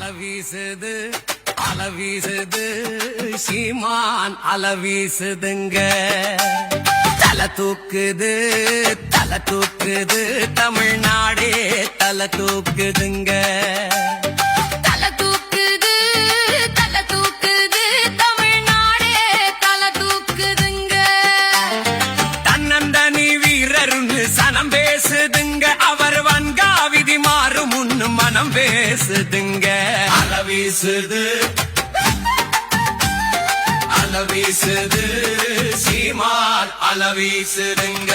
அலவீசுது அலவீசுது சீமான் அலவீசுதுங்க தலை தூக்குது தமிழ்நாடே தலை தூக்குதுங்க தலை தூக்குது தமிழ்நாடே தலை தூக்குதுங்க தன்னந்தனி வீரருன்னு சனம் பேசுதுங்க அவர் வன்காவிதி மாறும் முன்னு மனம் பேசுதுங்க அலவீசுது அலவீசுது சீமான் அலவீசுதுங்க